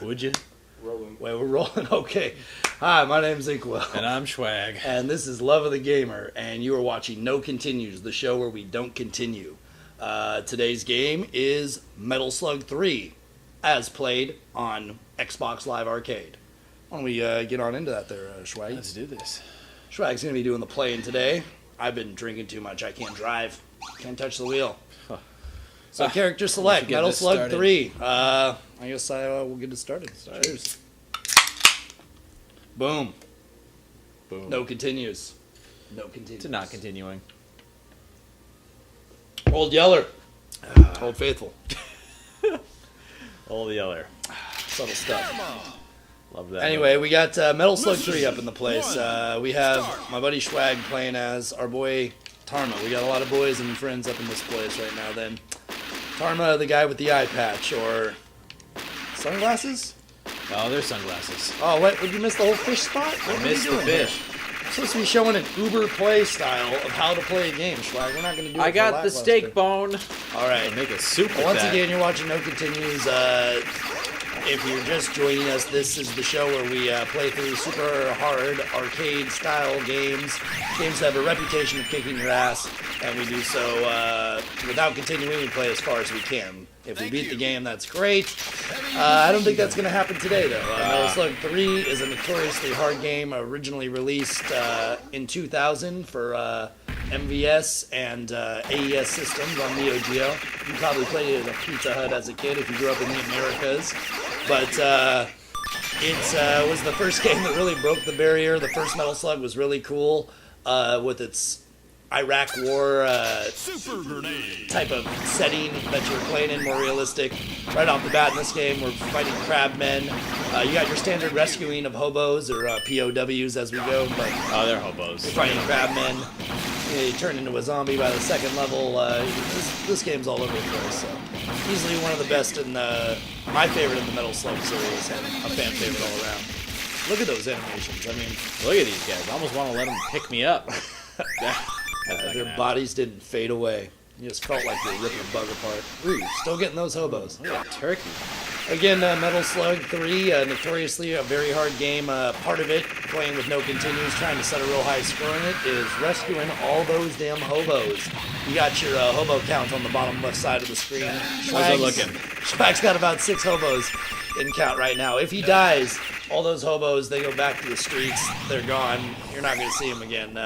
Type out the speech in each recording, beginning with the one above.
Would you? Rolling. Wait, we're rolling? Okay. Hi, my name's Inkwell. And I'm Swag. And this is Love of the Gamer, and you are watching No Continues, the show where we don't continue. Today's game is Metal Slug 3, as played on Xbox Live Arcade. Why don't we get on into that there, Swag? Let's do this. Swag's going to be doing the playing today. I've been drinking too much. I can't drive. Can't touch the wheel. So character select, Metal Slug 3. I guess we'll get it started. Cheers. Boom. Boom. No continues. No continues. To not continuing. Old Yeller. Old Faithful. Old Yeller. Subtle stuff. Love that. Anyway, we got Metal Slug 3 up in the place. We have my buddy Swag playing as our boy Tarma. We got a lot of boys and friends up in this place right now then. Tarma, the guy with the eye patch, or sunglasses? Oh, there's sunglasses. Oh, what? Did you miss the whole fish spot? I missed the fish. We're supposed to be showing an Uber play style of how to play a game, Swag. We're not going to do it. I got the steak bone. All right. I'll make a soup with Once that. again, you're watching No Continues. If you're just joining us, this is the show where we play through super hard arcade-style games that have a reputation of kicking your ass, and we do so without continuing. We play as far as we can. If we beat the game, that's great. I don't think that's going to happen today, though. Metal Slug 3 is a notoriously hard game, originally released in 2000 for MVS and AES systems on Neo Geo. You probably played it at a Pizza Hut as a kid if you grew up in the Americas. But it was the first game that really broke the barrier. The first Metal Slug was really cool with its Iraq War type of setting that you were playing in, more realistic. Right off the bat in this game, we're fighting crabmen. You got your standard rescuing of hobos, or POWs as we go. But they're hobos. You're fighting crabmen. You turn into a zombie by the second level. This game's all over the place. So easily one of the best in my favorite in the Metal Slug series, and a fan favorite all around. Look at those animations. I mean, look at these guys. I almost want to let them pick me up. Their bodies didn't fade away. You just felt like you were ripping a bug apart. Ooh, still getting those hobos. Look at turkey. Again, Metal Slug 3, notoriously a very hard game. Part of it, playing with no continues, trying to set a real high score in it, is rescuing all those damn hobos. You got your hobo count on the bottom left side of the screen. How's it looking? Swag's got about 6 hobos in count right now. If he dies, all those hobos, they go back to the streets. They're gone. You're not going to see them again.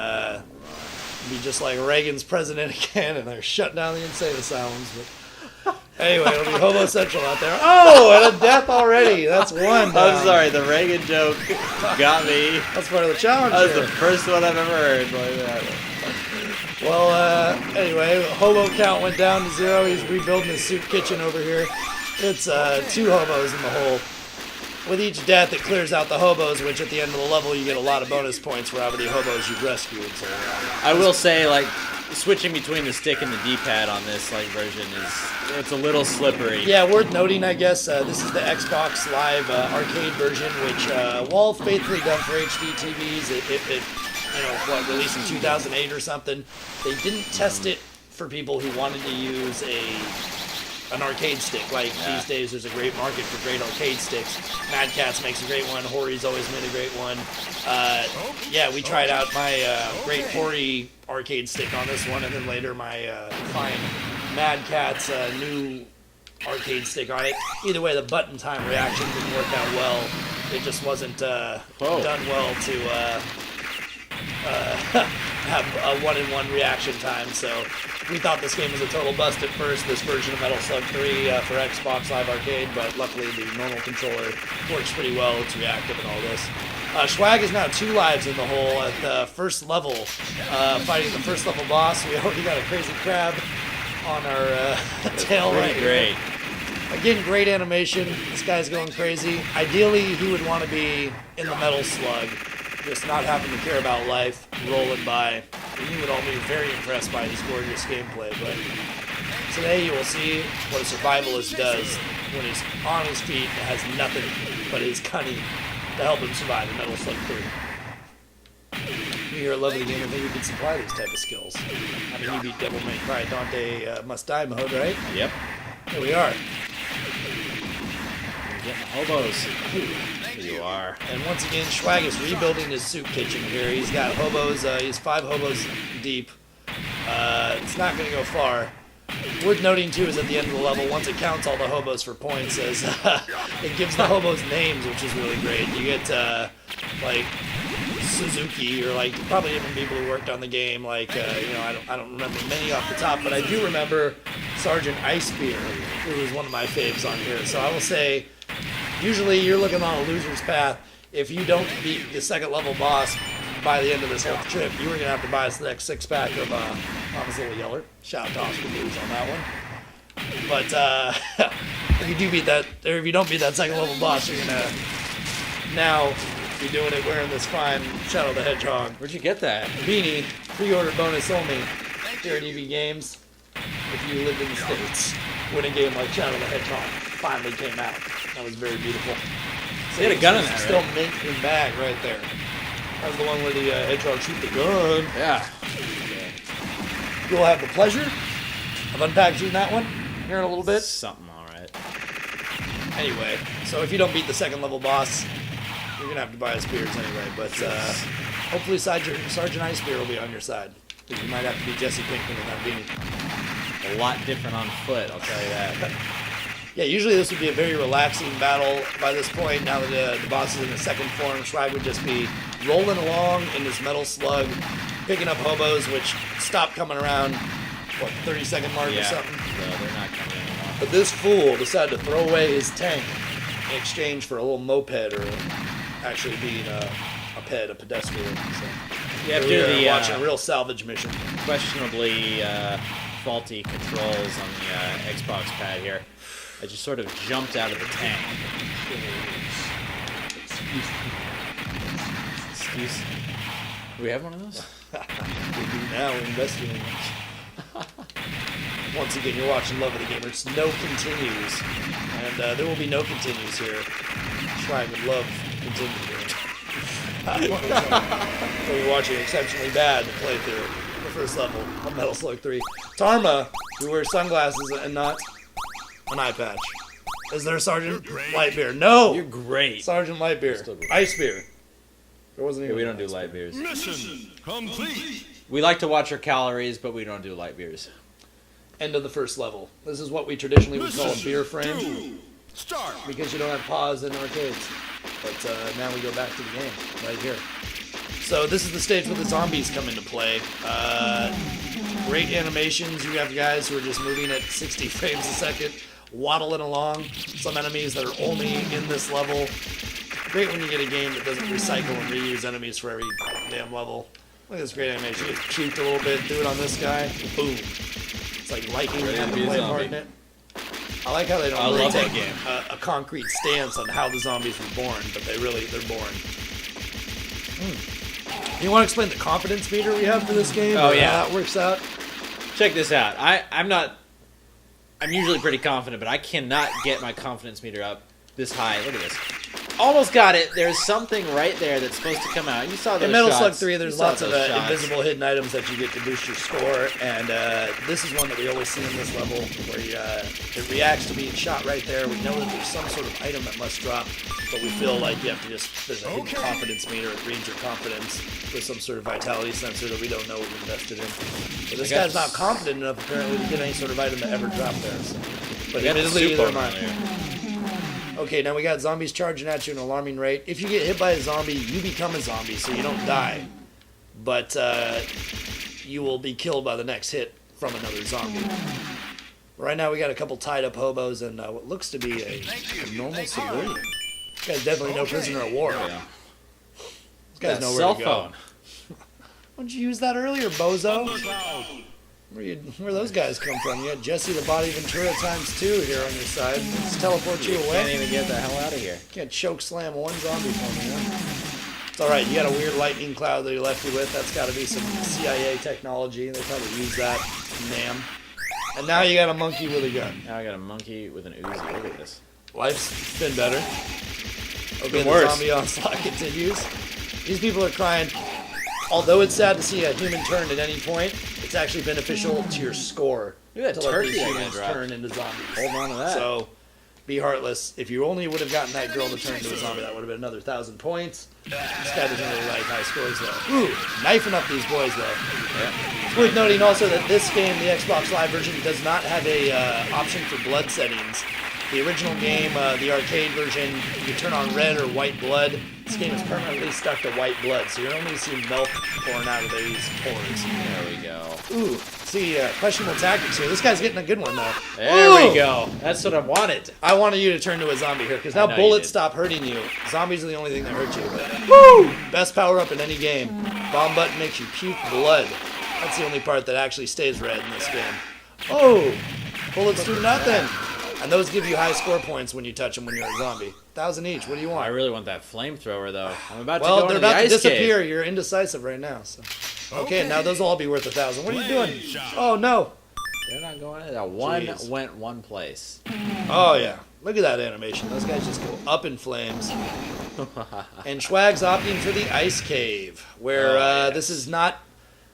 Be just like Reagan's president again, and they're shutting down the insane asylums. But anyway, it'll be Hobo Central out there. Oh, and a death already. That's one. I'm sorry, the Reagan joke got me. That's part of the challenge. That was the first one I've ever heard like that. Well, anyway, hobo count went down to 0. He's rebuilding his soup kitchen over here. It's 2 hobos in the hole. With each death, it clears out the hobos, which at the end of the level, you get a lot of bonus points for how many hobos you've rescued. So, I will say, like, switching between the stick and the D-pad on this version it's a little slippery. Yeah, worth noting, I guess, this is the Xbox Live arcade version, which, while faithfully done for HD TVs, it released in 2008 or something, they didn't test it for people who wanted to use an arcade stick. These days, there's a great market for great arcade sticks. Mad Catz makes a great one. Hori's always made a great one. We tried out my great Hori arcade stick on this one, and then later my fine Mad Catz new arcade stick on it. Either way, the button time reaction didn't work out well. It just wasn't done well to have a one-in-one reaction time, so we thought this game was a total bust at first, this version of Metal Slug 3 for Xbox Live Arcade, but luckily the normal controller works pretty well. It's reactive and all this. Swag is now 2 lives in the hole at the first level, fighting the first level boss. We already got a crazy crab on our tail right great. Here. Again, great animation. This guy's going crazy. Ideally, he would want to be in the Metal Slug, just not having to care about life, rolling by. You would all be very impressed by his gorgeous gameplay, but today you will see what a survivalist does when he's on his feet and has nothing but his cunning to help him survive in Metal Slug 3. You hear a lovely game, I think we can supply these type of skills. I mean, you beat Devil May Cry Dante Must Die mode, right? Yep. Here we are. Getting the hobos. Here you are. And once again, Swag is rebuilding his soup kitchen here. He's got hobos. He's 5 hobos deep. It's not going to go far. Worth noting, too, is at the end of the level, once it counts all the hobos for points, it gives the hobos names, which is really great. You get, like, Suzuki, or, like, probably different people who worked on the game. Like, you know, I don't remember many off the top, but I do remember Sergeant Icebeard, who was one of my faves on here. So I will say, usually you're looking on a loser's path. If you don't beat the second level boss by the end of this whole trip, you were going to have to buy us the next 6-pack of Mama's Little Yeller. Shout out to Oscar Blues on that one. But if you do beat that, or if you don't beat that second level boss, you're going to now be doing it wearing this fine Shadow the Hedgehog Where'd you get that? beanie, pre-order bonus only, here at EV Games. If you lived in the States, when a game like Shadow the Hedgehog finally came out. That was very beautiful. They had a gun in there, Still right? mint in bag right there. That was the one where the hedgehog shoot the gun. Yeah. You'll have the pleasure of unpackaging that one here in a little bit. Something alright. Anyway, so if you don't beat the second level boss, you're going to have to buy us beers anyway. But hopefully Sergeant Icebeard will be on your side. Because you might have to be Jesse Pinkman in that beanie. A lot different on foot, I'll tell you that. Yeah, usually this would be a very relaxing battle by this point. Now that the boss is in the second form, Swag would just be rolling along in this metal slug, picking up hobos, which stopped coming around, 30-second mark or something? No, they're not coming anymore. But this fool decided to throw away his tank in exchange for a little moped, or actually being a pedestrian. So You have to we're do the watching a real salvage mission. questionably faulty controls on the Xbox pad here. I just sort of jumped out of the tank. Excuse. Do we have one of those? We do now, we're investing in it. Once again, you're watching Love of the Gamer. It's no continues. And there will be no continues here. Swag would love to continue here. So you're watching Exceptionally Bad play through the first level of Metal Slug 3. Tarma, who wears sunglasses and not an eye patch. Is there Sergeant Lightbeer? No! You're great. Sergeant Lightbeer. Ice beer. There wasn't even We don't do ice light beer. beers. Mission complete. We like to watch our calories, but we don't do light beers. End of the first level. This is what we traditionally would call a Mission beer frame, 2. Start. because you don't have pause in arcades. But now we go back to the game, right here. So this is the stage where the zombies come into play. Great animations. You have guys who are just moving at 60 frames a second, waddling along. Some enemies that are only in this level. Great when you get a game that doesn't recycle and reuse enemies for every damn level. Look at this great animation. You just cuked a little bit, do it on this guy, boom. It's like liking Ready to having be to a play zombie. Hardnet. I like how they don't I really love that take game. a concrete stance on how the zombies were born, but they're born. You want to explain the confidence meter we have for this game? Oh, or yeah. how that works out? Check this out. I'm usually pretty confident, but I cannot get my confidence meter up this high. Look at this. Almost got it. There's something right there that's supposed to come out. You saw those In Metal shots. Slug 3, there's You saw lots of those shots. invisible hidden items that you get to boost your score, and this is one that we always see in this level, where it reacts to being shot right there. We know that there's some sort of item that must drop, but we feel like you have to there's a hidden confidence meter. It reads your confidence with some sort of vitality sensor that we don't know what we invested in. But this guy's not confident enough, apparently, to get any sort of item that ever dropped there. So. But We got the admittedly, soup they're on mine. earlier. Okay, now we got zombies charging at you at an alarming rate. If you get hit by a zombie, you become a zombie, so you don't die. But you will be killed by the next hit from another zombie. Right now we got a couple tied up hobos and what looks to be a normal civilian. This guy's definitely no prisoner of war. Yeah. This guy's That nowhere cell to go. phone. Why don't you use that earlier, bozo? Cloud. Where those guys come from? You got Jesse the Body Ventura ×2 here on your side. Let's teleport you Can't away. even get the hell out of here. Can't choke slam one zombie for me, huh? It's alright, you got a weird lightning cloud that he left you with. That's got to be some CIA technology. They probably use that. Nam. And now you got a monkey with a gun. Now I got a monkey with an Uzi. Look at this. Life's been better. Okay, Been the worse. zombie onslaught continues. These people are crying. Although it's sad to see a human turn at any point, it's actually beneficial to your score. Look at that to let turkey these that guy humans dropped. turn into zombies. Holding on to that. So, Be heartless. If you only would have gotten that girl to turn into a zombie, that would have been another 1,000 points. This guy doesn't really like high scores, though. Ooh, knifing up these boys, though. Yeah. It's worth noting also that this game, the Xbox Live version, does not have a option for blood settings. The original game, the arcade version, you turn on red or white blood. This game is permanently stuck to white blood, so you're only seeing milk pouring out of these pores. There we go. Ooh, see, questionable tactics here. This guy's getting a good one, though. There Ooh! we go. That's what I wanted. I wanted you to turn to a zombie here, because now know you bullets did. stop hurting you. Zombies are the only thing that hurt you. But, woo! Best power-up in any game. Bomb button makes you puke blood. That's the only part that actually stays red in this game. Oh! Bullets do nothing! And those give you high score points when you touch them when you're a zombie. 1,000 each. What do you I want? really want that flamethrower, though. I'm about to Well, go they're into the about to ice disappear. cave. You're indecisive right now. So. Okay, now those will all be worth 1,000. What are you doing? Shot. Oh, no. They're not going in. That one Jeez. went one place. Oh, yeah. Look at that animation. Those guys just go up in flames. And Schwag's opting for the ice cave, where yes. this is not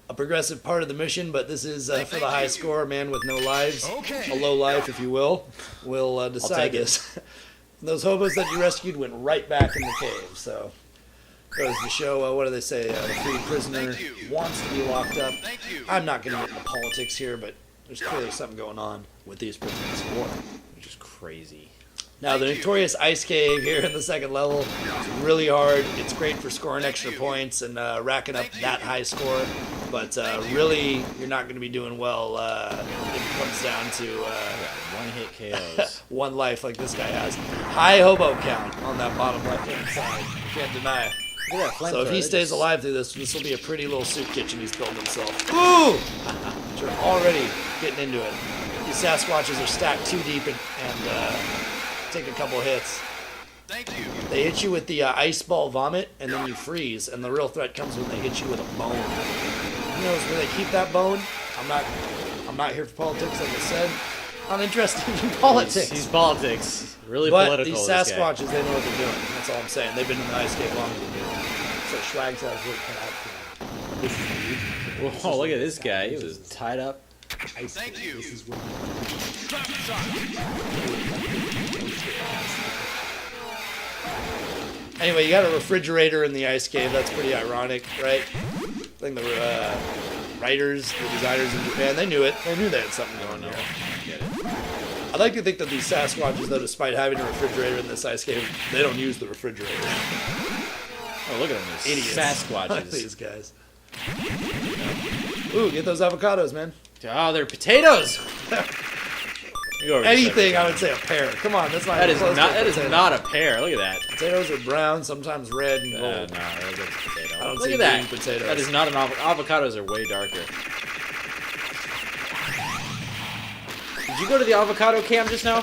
a progressive part of the mission, but this is for the high score. Man with no lives, Okay. a low life, if you will decide take it. this. Those hobos that you rescued went right back in the cave, so goes to show, what do they say, the freed prisoner Thank you. wants to be locked up. Thank you. I'm not going to get into politics here, but there's clearly something going on with these prisoners of war. Which is crazy. Now, the notorious ice cave here in the second level is really hard. It's great for scoring extra points and racking up that high score, but really, you're not going to be doing well if it comes down to One-hit KOs. one life like this guy has. High hobo count on that bottom left-hand side. You can't deny it. Look at that flamethrower. So if he They stays just- alive through this will be a pretty little soup kitchen he's built himself. Ooh! You're already getting into it. These Sasquatches are stacked too deep and take a couple hits. Thank you. They hit you with the ice ball vomit, and then you freeze. And the real threat comes when they hit you with a bone. Who knows where they keep that bone? I'm not here for politics, like I said. Not interested in politics. He's politics. Really But political. these this guy. Sasquatches, they know what they're doing. That's all I'm saying. They've been in the ice cave longer than you. So Schwags has work cut out for him. This is Whoa, look at this guy. He was tied up. Thank you. This is where Drop shot. Anyway, you got a refrigerator in the ice cave. That's pretty ironic, right? I think the writers, the designers in Japan, they knew it. They knew they had something going on. Get it. I'd like to think that these Sasquatches, though, despite having a refrigerator in this ice cave, they don't use the refrigerator. Oh, look at them. These Idiots. Sasquatches. These guys. Ooh, get those avocados, man. Oh, they're potatoes. You go over to Anything, the I would say a pear. Come on, that's not That even is close not. to a That is potato. not a pear. Look at that. Potatoes are brown, sometimes red and No, gold. that's a potato. I don't Look see at that. green potatoes. That is not an avocados are way darker. Did you go to the avocado camp just now?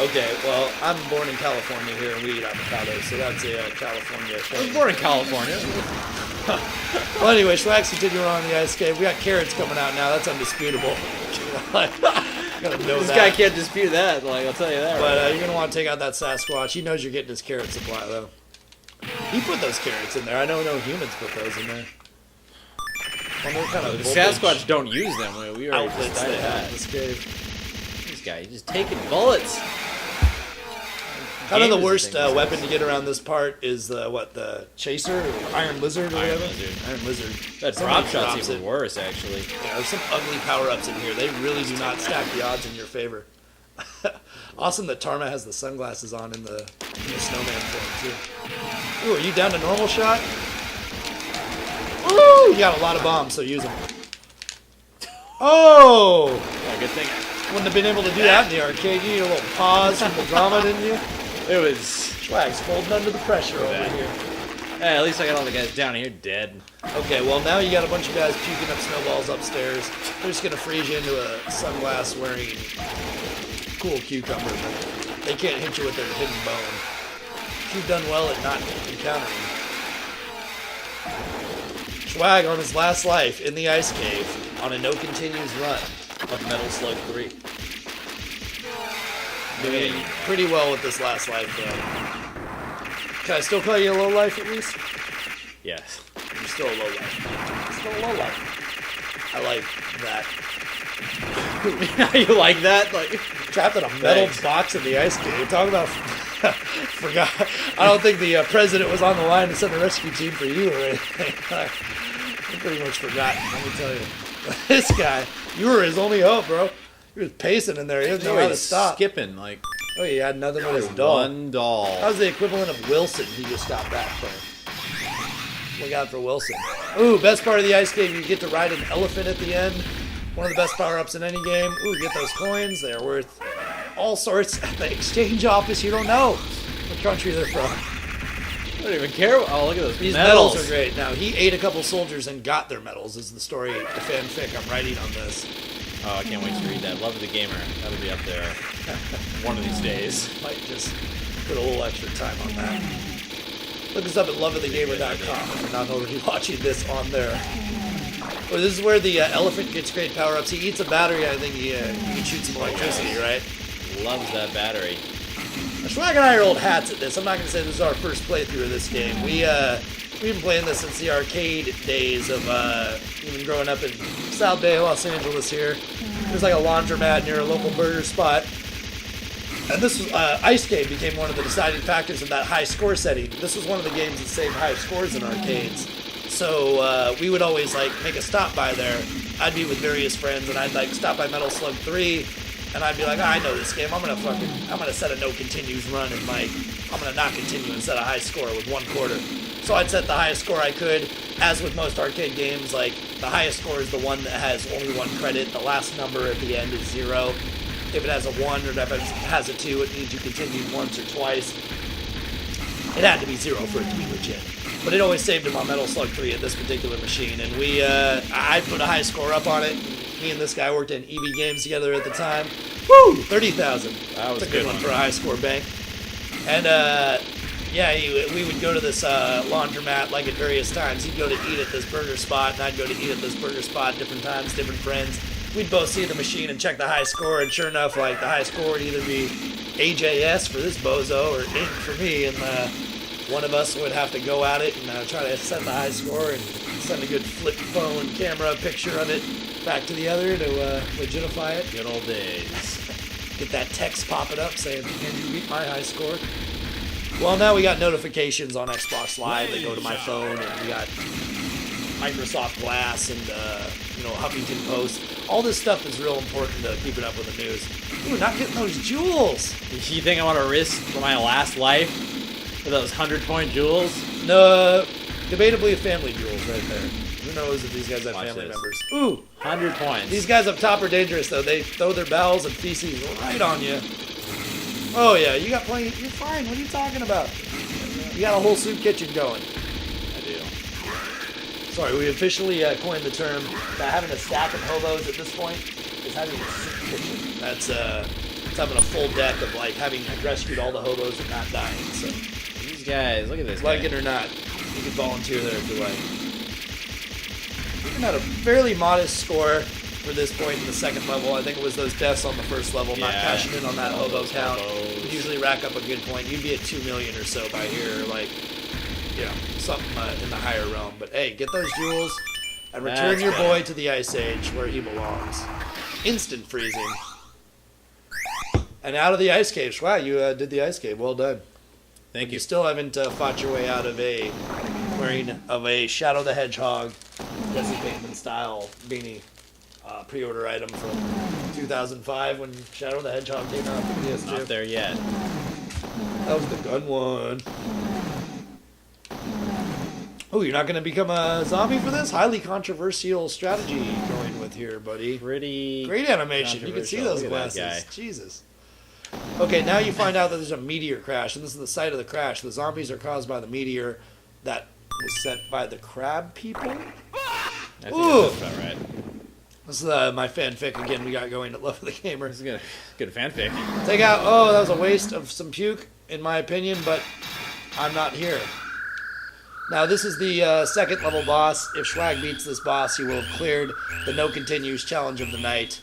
Okay, well, I'm born in California here, and we eat avocados, so that's a California I was thing. born in California. Well, anyway, Schwags continuing on in the ice cave. We got carrots coming out now. That's undisputable. Gotta know This that. guy can't dispute that. Like I'll tell you that. But right you're gonna want to take out that Sasquatch. He knows you're getting his carrot supply, though. He put those carrots in there. I know no humans put those in there. Wonder what kind of the voltage Sasquatch don't use them. We already outlets decided they have in that. this cave. This guy, he's just taking bullets. Kind of the Game is worst thing, weapon to get around this part is the chaser, or Iron Lizard, or Iron whatever. Lizard. Iron Lizard. That Somebody drop shot's drops even it. worse, actually. Yeah, there's some ugly power-ups in here. They really do not stack the odds in your favor. Awesome that Tarma has the sunglasses on in the snowman form, too. Ooh, are you down to normal shot? Ooh, you got a lot of bombs, so use them. Oh! Yeah, good thing. Wouldn't have been able to do that in the arcade. You need a little pause from the drama, didn't you? It was. Schwag's folding under the pressure over bad. here. Hey, at least I got all the guys down here dead. Okay, well now you got a bunch of guys puking up snowballs upstairs. They're just gonna freeze you into a sunglass wearing cool cucumber, but they can't hit you with their hidden bone. You've done well at not encountering. Schwag on his last life in the ice cave on a no continues run of Metal Slug 3. Doing pretty well with this last life though. Can I still call you a low life at least? Yes. You're still a low life. Still a low life. I like that. You like that? Like trapped in a metal Thanks. box in the ice cave. Talk about forgot. I don't think the president was on the line to send a rescue team for you or anything. I pretty much forgot. Let me tell you, this guy, you were his only hope, bro. He was pacing in there. He didn't know how to stop. Skipping like Oh, he had nothing but his doll. one doll. That was the equivalent of Wilson he just got back from. Look out for Wilson. Ooh, best part of the ice cave, you get to ride an elephant at the end. One of the best power-ups in any game. Ooh, get those coins. They're worth all sorts. At the exchange office, you don't know what country they're from. I don't even care. Oh, look at those These medals. medals are great. Now, he ate a couple soldiers and got their medals, is the story, the fanfic I'm writing on this. Oh, I can't wait to read that. Love of the Gamer. That'll be up there one of these days. Might just put a little extra time on that. Look us up at loveofthegamer.com if you're not already watching this on there. Well, this is where the elephant gets great power-ups. He eats a battery. I think he can shoot some electricity, right? Loves that battery. Swag and I are old hats at this. I'm not going to say this is our first playthrough of this game. We've been playing this since the arcade days of even growing up in South Bay, Los Angeles here. There's like a laundromat near a local burger spot. And this was, Ice Cave became one of the deciding factors of that high score setting. This was one of the games that saved high scores in arcades. So we would always like make a stop by there. I'd be with various friends and I'd like stop by Metal Slug 3 and I'd be like, I know this game. I'm gonna set a no continues run and like I'm gonna not continue and set a high score with 1/4. So I'd set the highest score I could. As with most arcade games, like the highest score is the one that has only 1 credit. The last number at the end is 0. If it has a 1 or if it has a 2, it means you continued once or twice. It had to be 0 for it to be legit. But it always saved him on Metal Slug 3 at this particular machine. And I put a high score up on it. Me and this guy worked in EB Games together at the time. Woo! 30,000. That was That's a good one for a high score bank. And we would go to this laundromat like at various times. He'd go to eat at this burger spot, and I'd go to eat at this burger spot different times, different friends. We'd both see the machine and check the high score, and sure enough, like the high score would either be AJS for this bozo or ink for me, and one of us would have to go at it and try to set the high score and send a good flip phone camera picture of it back to the other to legitify it. Good old days. Get that text popping up saying, "Can you beat my high score?" Well, now we got notifications on Xbox Live that go to my phone, and we got Microsoft Glass and Huffington Post. All this stuff is real important to keeping up with the news. Ooh, not getting those jewels. You think I want to risk my last life for those 100-point jewels? No, debatably a family jewels right there. Who knows if these guys have Watch family this. members? Ooh, 100 points. these guys up top are dangerous though. They throw their bowels and feces right on you. Oh yeah, you got plenty. You're fine. What are you talking about? You got a whole soup kitchen going. I do. Sorry, we officially coined the term that having a stack of hobos at this point is having a soup kitchen. That's it's having a full deck of like having rescued all the hobos and not dying. So, These guys, look at this like guy. it or not, you can volunteer there if you like. We've had a fairly modest score for this point in the second level. I think it was those deaths on the first level, not Yeah. cashing in on that All hobo those count. hobos. You'd usually rack up a good point. You'd be at 2 million or so by here, like, something in the higher realm. But hey, get those jewels and return That's your better. boy to the Ice Age where he belongs. Instant freezing. And out of the ice cave. Wow, you did the ice cave. Well done. Thank you. You still haven't fought your way out of a wearing of a Shadow the Hedgehog Jesse Pinkman style beanie pre-order item from 2005 when Shadow the Hedgehog came out for PS2. Not there yet. That was the gun one. Oh, you're not going to become a zombie for this? Highly controversial strategy going with here, buddy. Pretty Great animation. You can see those Look at that glasses. guy. Jesus. Okay, now you find out that there's a meteor crash, and this is the site of the crash. The zombies are caused by the meteor that was sent by the crab people. I think Ooh. that's about right. This is my fanfic again. We got going at Love of the Gamer. This is good fanfic. Take out. Oh, that was a waste of some puke, in my opinion, but I'm not here. Now, this is the second level boss. If Swag beats this boss, he will have cleared the No Continues challenge of the night,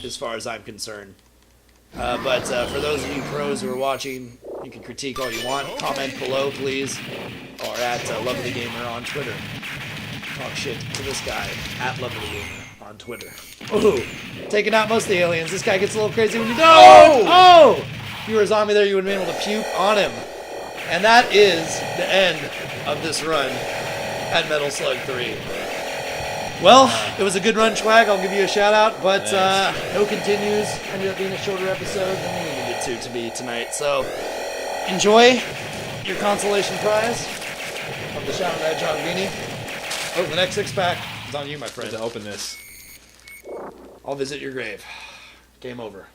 as far as I'm concerned. But for those of you pros who are watching, you can critique all you want. Comment below, please, or at Love of the Gamer on Twitter. Talk shit to this guy at Love of the Gamer on on Twitter. Ooh, taking out most of the aliens. This guy gets a little crazy when you don't. Oh! If you were a zombie there, you would have been able to puke on him. And that is the end of this run at Metal Slug 3. Well, it was a good run, Schwag. I'll give you a shout out, but no continues. Ended up being a shorter episode than we needed to be tonight. So enjoy your consolation prize of the Shadow Hedgehog beanie. Oh, the next 6-pack is on you, my friend. To open this. I'll visit your grave. Game over.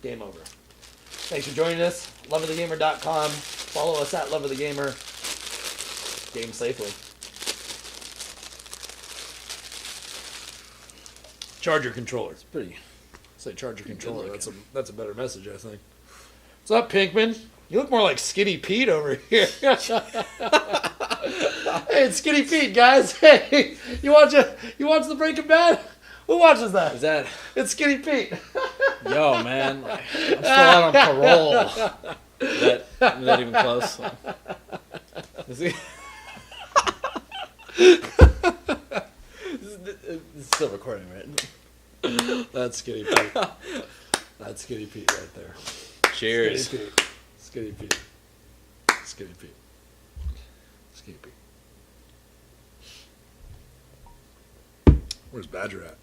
Game over. Thanks for joining us. LoveOfTheGamer.com. Follow us at LoveOfTheGamer. Game safely. Charge your controller. It's pretty. Say charge your controller. That's a better message, I think. What's up, Pinkman? You look more like Skinny Pete over here. Hey, it's Skinny Pete, guys. Hey, you watch the Breaking Bad? Who watches that? Is that? It's Skinny Pete. Yo, man. I'm still out on parole. Is that even close? Is he? It's still recording, right? That's Skinny Pete. That's Skinny Pete right there. Cheers. Skinny Pete. Skinny Pete. Skinny Pete. Skinny Pete. Where's Badger at?